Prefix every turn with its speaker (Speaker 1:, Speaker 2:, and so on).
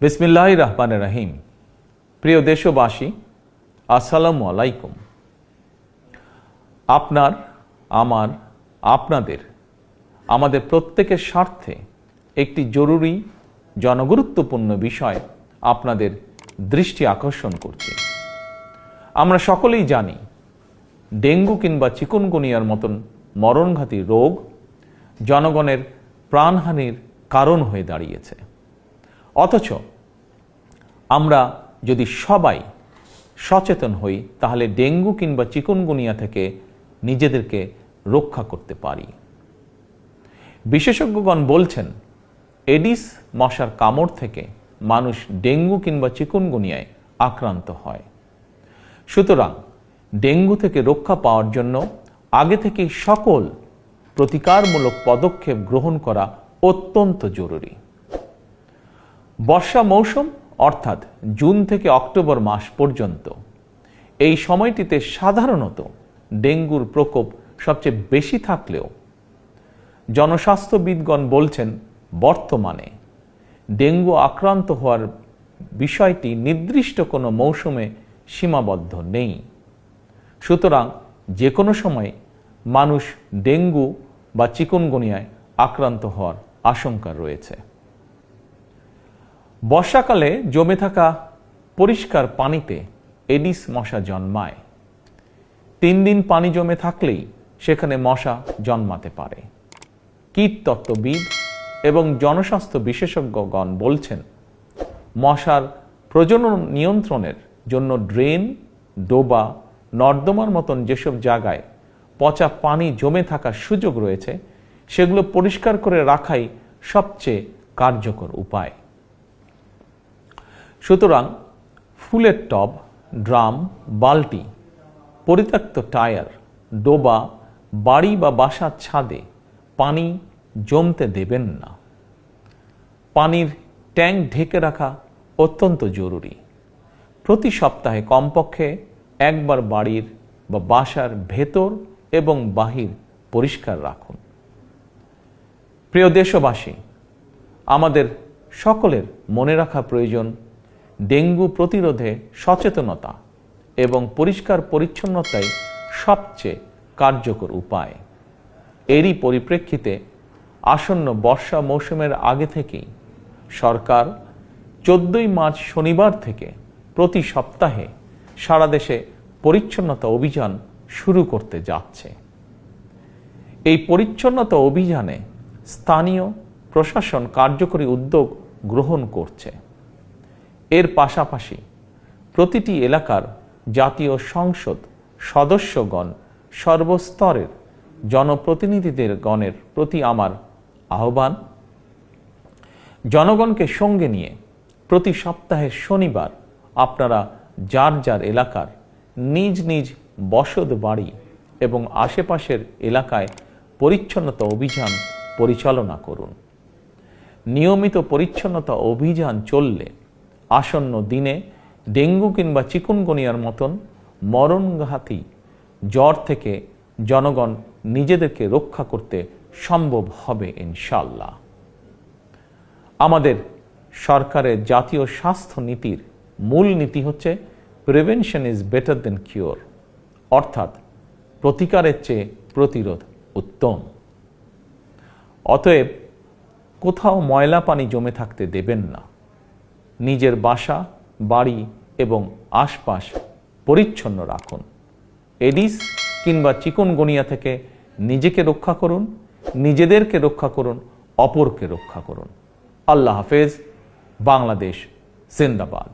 Speaker 1: বিসমিল্লাহির রহমানির রহিম। প্রিয় দেশবাসী, আসসালামু আলাইকুম। আপনার, আমার, আপনাদের, আমাদের প্রত্যেকের স্বার্থে একটি জরুরি জনগুরুত্বপূর্ণ বিষয় আপনাদের দৃষ্টি আকর্ষণ করছি। আমরা সকলেই জানি ডেঙ্গু কিংবা চিকুনগুনিয়ার মতন মরণঘাতী রোগ জনগণের প্রাণহানির কারণ হয়ে দাঁড়িয়েছে। অথচ আমরা যদি সবাই সচেতন হই তাহলে ডেঙ্গু কিংবা চিকুনগুনিয়া থেকে নিজেদেরকে রক্ষা করতে পারি। বিশেষজ্ঞগণ বলছেন এডিস মশার কামড় থেকে মানুষ ডেঙ্গু কিংবা চিকুনগুনিয়ায় আক্রান্ত হয়। সুতরাং ডেঙ্গু থেকে রক্ষা পাওয়ার জন্য আগে থেকেই সকল প্রতিকারমূলক পদক্ষেপ গ্রহণ করা অত্যন্ত জরুরি। বর্ষা মৌসুম অর্থাৎ জুন থেকে অক্টোবর মাস পর্যন্ত এই সময়টিতে সাধারণত ডেঙ্গুর প্রকোপ সবচেয়ে বেশি থাকলেও জনস্বাস্থ্যবিদগণ বলছেন বর্তমানে ডেঙ্গু আক্রান্ত হওয়ার বিষয়টি নির্দিষ্ট কোনো মৌসুমে সীমাবদ্ধ নেই। সুতরাং যে কোনো সময় মানুষ ডেঙ্গু বা চিকুনগুনিয়ায় আক্রান্ত হওয়ার আশঙ্কা রয়েছে। বর্ষাকালে জমে থাকা পরিষ্কার পানিতে এডিস মশা জন্মায়। 3 দিন পানি জমে থাকলেই সেখানে মশা জন্মাতে পারে। কীটতত্ত্ববিদ এবং জনস্বাস্থ্য বিশেষজ্ঞগণ বলছেন মশার প্রজনন নিয়ন্ত্রণের জন্য ড্রেন, ডোবা, নর্দমার মতন যেসব জায়গায় পচা পানি জমে থাকার সুযোগ রয়েছে সেগুলো পরিষ্কার করে রাখাই সবচেয়ে কার্যকর উপায়। সুতরাং ফুলের টব, ড্রাম, বালতি, পরিত্যক্ত টায়ার, ডোবা, বাড়ি বা বাসার ছাদে পানি জমতে দেবেন না। পানির ট্যাঙ্ক ঢেকে রাখা অত্যন্ত জরুরি। প্রতি সপ্তাহে কমপক্ষে একবার বাড়ির বা বাসার ভেতর এবং বাহির পরিষ্কার রাখুন। প্রিয় দেশবাসী, আমাদের সকলের মনে রাখা প্রয়োজন ডেঙ্গু প্রতিরোধে সচেতনতা এবং পরিষ্কার পরিচ্ছন্নতাই সবচেয়ে কার্যকর উপায়। এরই পরিপ্রেক্ষিতে আসন্ন বর্ষা মৌসুমের আগে থেকেই সরকার 14ই মার্চ শনিবার থেকে প্রতি সপ্তাহে সারা দেশে পরিচ্ছন্নতা অভিযান শুরু করতে যাচ্ছে। এই পরিচ্ছন্নতা অভিযানে স্থানীয় প্রশাসন কার্যকরী উদ্যোগ গ্রহণ করছে। এর পাশাপাশি প্রতিটি এলাকার জাতীয় সংসদ সদস্যগণ, সর্বস্তরের জনপ্রতিনিধিদের গণের প্রতি আমার আহ্বান, জনগণকে সঙ্গে নিয়ে প্রতি সপ্তাহের শনিবার আপনারা যার যার এলাকার নিজ নিজ বসত বাড়ি এবং আশেপাশের এলাকায় পরিচ্ছন্নতা অভিযান পরিচালনা করুন। নিয়মিত পরিচ্ছন্নতা অভিযান চললে আসন্ন দিনে ডেঙ্গু কিংবা চিকুনগুনিয়ার মতন মরণঘাতী জ্বর থেকে জনগণ নিজেদেরকে রক্ষা করতে সম্ভব হবে ইনশাআল্লাহ। আমাদের সরকারের জাতীয় স্বাস্থ্য নীতির মূল নীতি হচ্ছে prevention is better then cure, অর্থাৎ প্রতিকারের চেয়ে প্রতিরোধ উত্তম। অতএব কোথাও ময়লা পানি জমে থাকতে দেবেন না। নিজের বাসা, বাড়ি এবং আশপাশ পরিচ্ছন্ন রাখুন। এডিস কিংবা চিকুনগুনিয়া থেকে নিজেকে রক্ষা করুন, নিজেদেরকে রক্ষা করুন, অপরকে রক্ষা করুন। আল্লাহ হাফেজ। বাংলাদেশ জিন্দাবাদ।